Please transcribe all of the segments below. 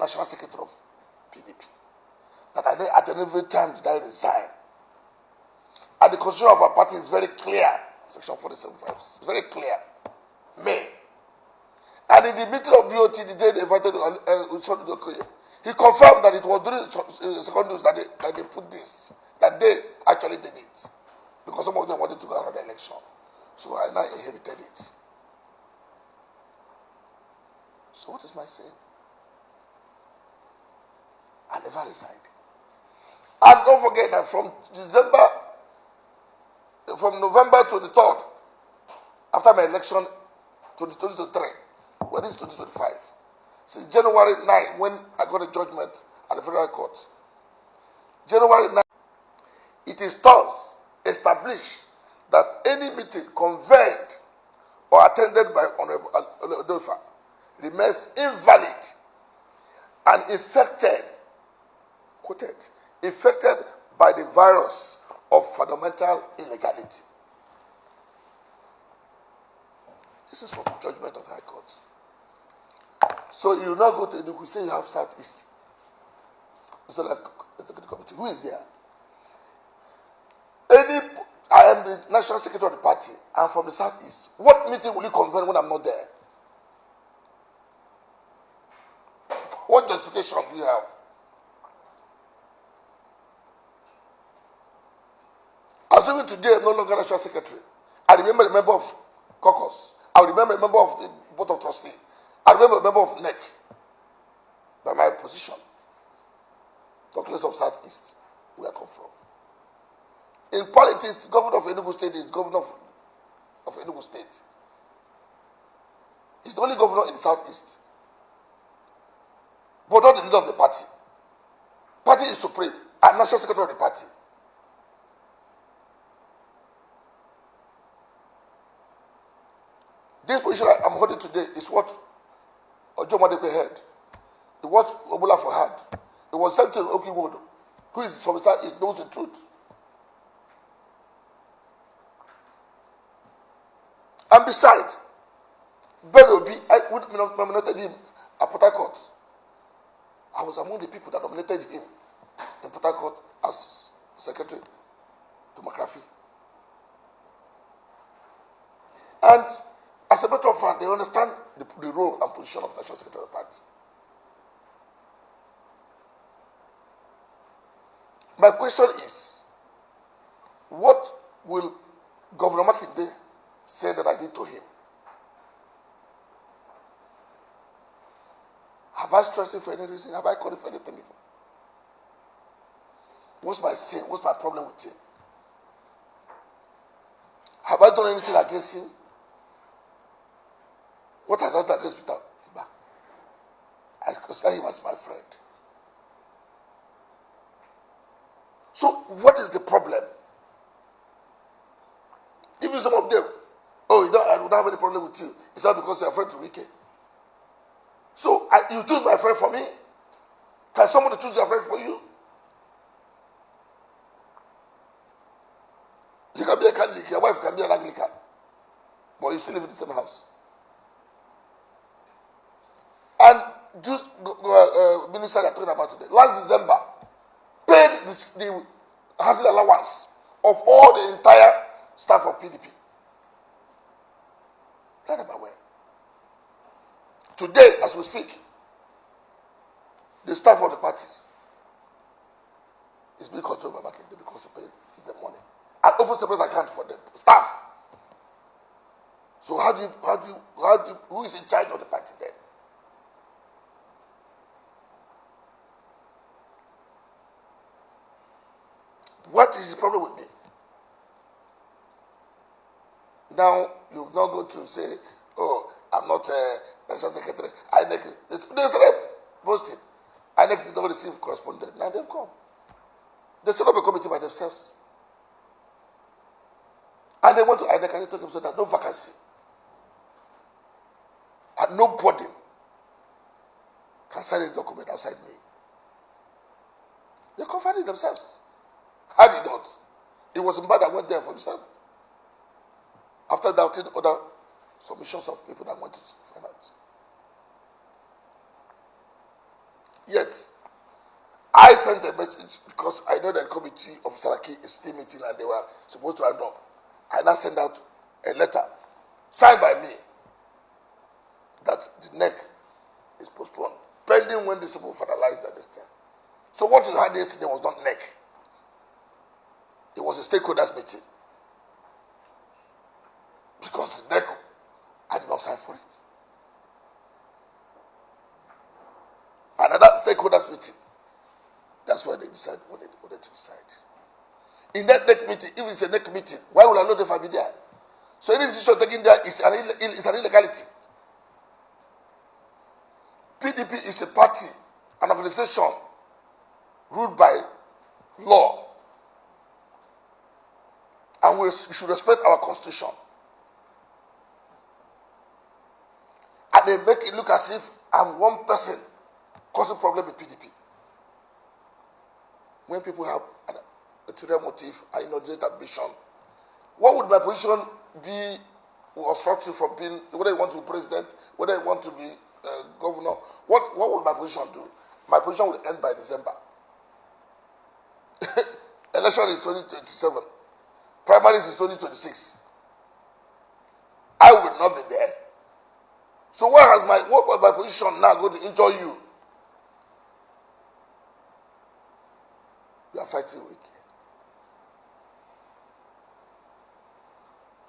national secretary of PDP. That at every time did I resign. And the constitution of our party is very clear. Section 47.5 is very clear. May. And in the meeting of BOT, the day they invited he confirmed that it was during the second news that they put this, that they actually did it. Because some of them wanted to go around the election. So I now inherited it. So what is my saying? I never resigned. And don't forget that from November 23rd, after my election, 2023, well, this is 2025, since January 9, when I got a judgment at the Federal Court, January 9, it is thus established that any meeting convened or attended by Honorable Adolfa remains invalid and infected, quoted, infected by the virus of fundamental illegality. This is from the judgment of High Court. So you now go to Enugu, say you have Southeast. So like executive committee, who is there? I am the national secretary of the party. I'm from the Southeast. What meeting will you convene when I'm not there? What justification do you have? Assuming today I'm no longer national secretary, I remember a member of caucus. I remember a member of the board of trustees. I remember a member of NEC by my position. Talk less of Southeast, where I come from. In politics, the governor of Enugu State is governor of Enugu State. He's the only governor in the Southeast. But not the leader of the party. Party is supreme. I'm national secretary of the party. This position I'm holding today is what Ojo Madekwe had. It was Obulafo had. It was sent to Okiwodo, who is from the South, knows the truth. And besides, Ben Obi, I nominated him at Port Harcourt. I was among the people that nominated him in Port Harcourt as secretary to McCarthy. And as a matter of fact, they understand the role and position of National Secretary of the Party. My question is, what will Governor Makinde say that I did to him? Have I stressed him for any reason? Have I called him for anything before? What's my sin? What's my problem with him? Have I done anything against him? What has I done against Peter? I consider him as my friend. So, what is the problem? Even some of them, oh, I don't have any problem with you. It's not because you're a friend to Wike. So, you choose my friend for me? Can somebody choose your friend for you? You can be a Catholic, your wife can be an Anglican, but you still live in the same house. And just minister they're talking about today, last December, paid the housing allowance of all the entire staff of PDP. That am aware. Today, as we speak, the staff of the parties is being controlled by Makinde because they pay them money. And open separate account for the staff. So who is in charge of the party then? What is the problem with me? Now, you're not going to say, oh, I'm not a national secretary. They started posting. INEC did not receive correspondence. Now they've come. They set up a committee by themselves. And they went to INEC and they told them so that no vacancy. And nobody can sign a document outside me. They confirmed it themselves. I did not. It was Mbad that went there for himself. After doubting other submissions of people that wanted to find out. Yet, I sent a message because I know the committee of Saraki is still meeting and they were supposed to round up. I now sent out a letter signed by me that the neck is postponed, pending when the Supreme finalize that this thing. So what we had yesterday was not neck. It was a stakeholders meeting. Because the neck, I did not sign for it. Another stakeholders meeting. That's why they decide what they wanted to decide. In that neck meeting, if it's a neck meeting, why would I not if I be there? So any decision taken there is an illegality. PDP is a party, an organization ruled by law. And we should respect our constitution. And they make it look as if I'm one person causing problem with PDP. When people have an ulterior motive and inordinate ambition, what would my position be or stop you from being, whether you want to be president, whether you want to be governor, what would my position do? My position will end by December. Election is 2027. Primaries is 2026. I will not be there. So what was my position now going to injure you? You are fighting weak.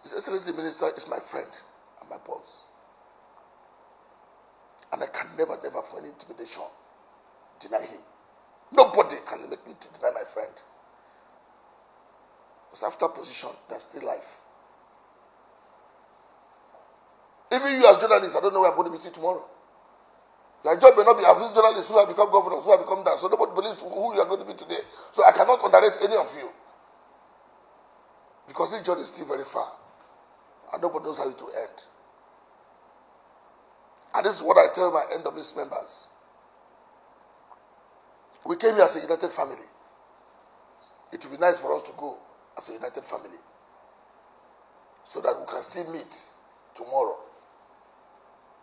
His Excellency the Minister is my friend and my boss. And I can never for any intimidation deny him. Nobody can make me to deny my friend. Because after position, there's still life. Even you as journalists, I don't know where I'm going to meet you tomorrow. Your job may not be, I've seen journalists who have become governors, who have become that. So nobody believes who you are going to be today. So I cannot underrate any of you. Because this journey is still very far. And nobody knows how it will end. And this is what I tell my NWC members. We came here as a united family. It would be nice for us to go as a united family. So that we can still meet tomorrow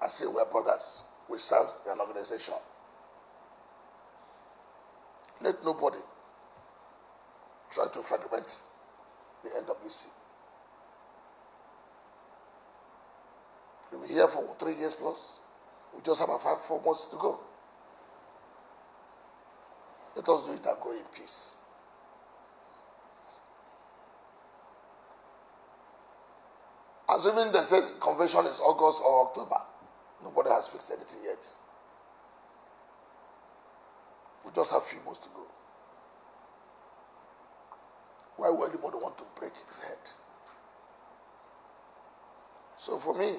and say we are brothers. We serve an organization. Let nobody try to fragment the NWC. We'll be here for 3 years plus. We just have 4 months to go. Let us do it and go in peace. Assuming they said convention is August or October, nobody has fixed anything yet. We just have a few months to go. Why would anybody want to break his head? So for me,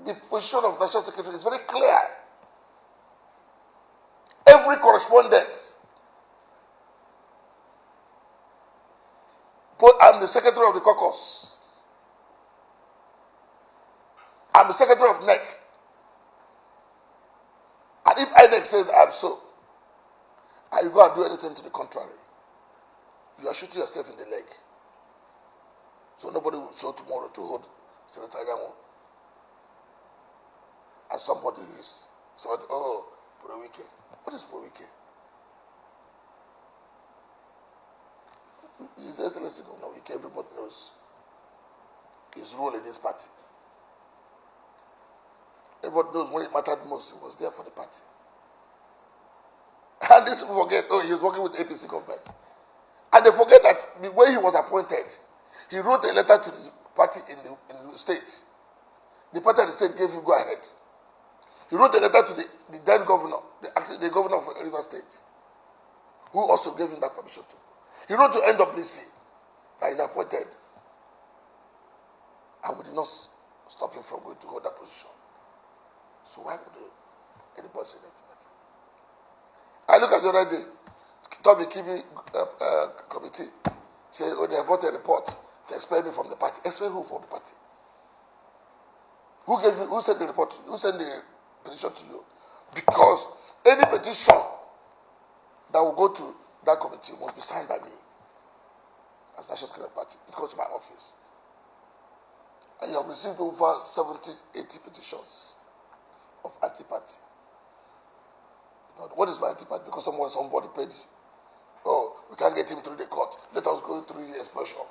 the position of National Secretary is very clear. Every correspondent, but I'm the secretary of the caucus. I'm the secretary of NEC. And if INEC says I'm so, and you go and do anything to the contrary, you are shooting yourself in the leg. So nobody will show tomorrow to hold Senator Anyanwu as somebody who is, pro-wike. What is pro-wike? His Excellency Governor Wike, everybody knows his role in this party. Everybody knows when it mattered most, he was there for the party. And these people forget, he was working with the APC government. And they forget that when he was appointed, he wrote a letter to the party in the state. The party of the state gave him go ahead. He wrote a letter to the then governor, the governor of Rivers State, who also gave him that permission to. He wrote to NWC that he's appointed. And we did not stop him from going to hold that position. So why would anybody say that? I look at the other day, Tommy Kimi committee say, they have brought a report to expel me from the party. Expel who from the party? Who sent the report? Who sent the petition to you? Because any petition that will go to that committee must be signed by me as National Secretary Party. It goes to my office. And you have received over 70, 80 petitions of anti-party. What is my anti-party? Because somebody paid. Oh, we can't get him through the court. Let us go through the expression.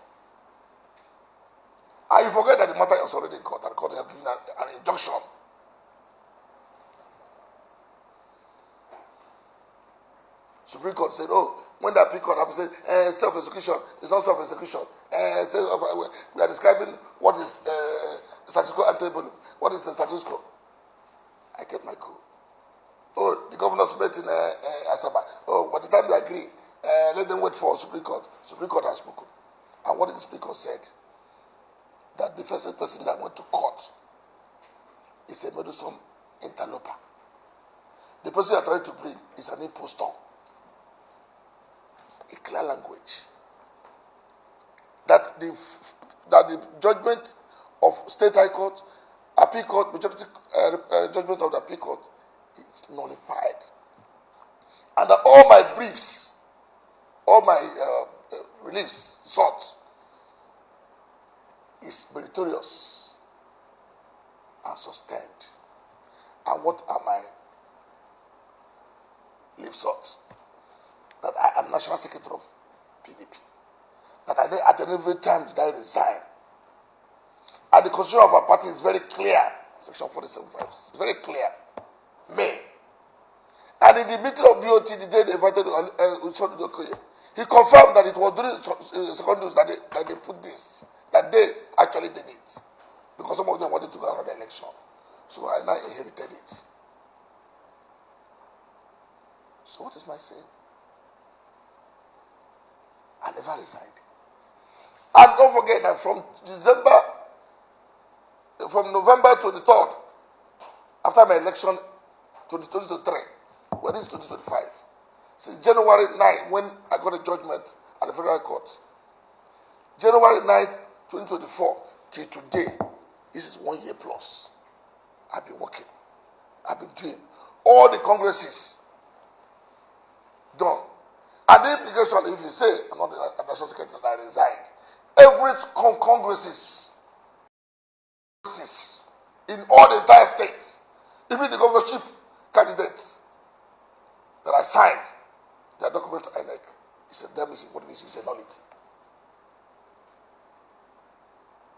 And you forget that the matter is already in court, and the court has given an injunction. Supreme Court said, oh, when the appeal court said, self-execution, it's not self-execution. We are describing what is status quo ante bellum. What is the status quo? I kept my cool. Oh, the governors met in Asaba. Oh, by the time they agree, let them wait for Supreme Court. Supreme Court has spoken. And what did the Supreme Court said? That the first person that went to court is a meddlesome interloper. The person you are trying to bring is an impostor. A clear language. That the judgment of State High Court, Appeal Court, majority judgment of the Appeal Court is nullified. And that all my briefs, all my reliefs sought is meritorious and sustained. And what are my relief sought? That I am National Secretary of PDP. That at every time did I resign. And the constitution of our party is very clear. Section 47.5 is very clear. May. And in the meeting of BOT, the day they invited he confirmed that it was during second news that they put this. That they actually did it. Because some of them wanted to go around the election. So I now inherited it. So what is my saying? I never resigned. And don't forget that from November 23rd, after my election, 2023, well, this is 2025, since January 9, when I got a judgment at the Federal Court, January 9th, 2024, till today, this is 1 year plus. I've been working. I've been doing all the congresses done. And the implication, if you say, I'm not the National Secretary, I resigned. Every congresses in all the entire state, even the governorship candidates that I signed their document to INEC, it's a damage. What it means is a nullity.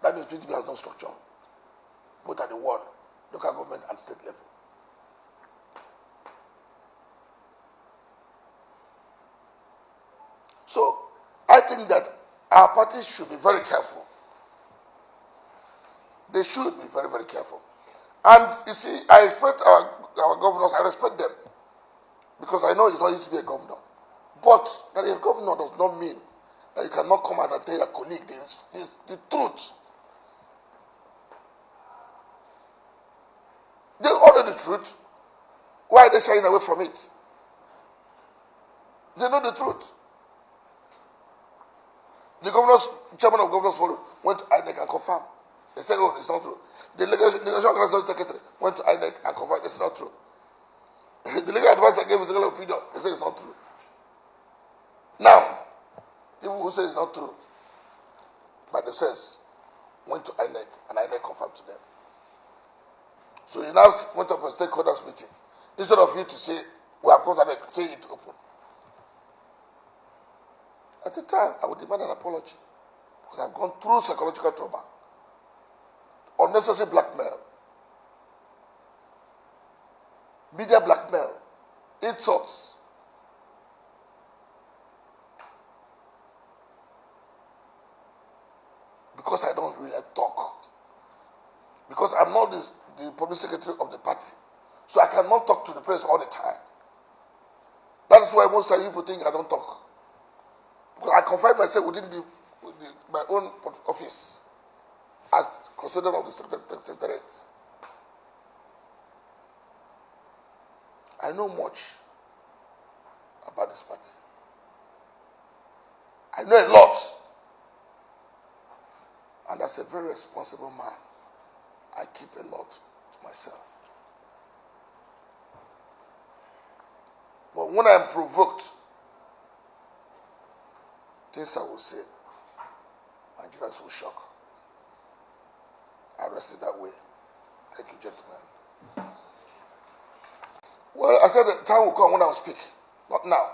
That means PDP has no structure, both at the ward, local government, and state level. So I think that our parties should be very careful. They should be very, very careful. And you see, I expect our governors, I respect them, because I know it's not easy to be a governor. But that a governor does not mean that you cannot come out and tell your colleague the truth. They all know the truth. Why are they shying away from it? They know the truth. The chairman of governors forum went to INEC and confirmed. They said, oh, it's not true. The National Organization Secretary went to INEC and confirmed it's not true. The legal advisor gave his legal opinion. They said it's not true. Now, people who say it's not true, by themselves, went to INEC and INEC confirmed to them. So you now went up a stakeholders meeting. Instead of you to say, we have come to INEC, say it open. At the time, I would demand an apology because I've gone through psychological trauma, unnecessary blackmail, media blackmail, insults. Because I don't really talk. Because I'm not the public secretary of the party. So I cannot talk to the press all the time. That is why most of you people think I don't talk. Because I confine myself within my own office as custodian of the secretariat. I know much about this party. I know a lot. And as a very responsible man, I keep a lot to myself. But when I am provoked, things I will say, Nigerians will shock. I rest it that way. Thank you, gentlemen. Well, I said the time will come when I will speak, not now.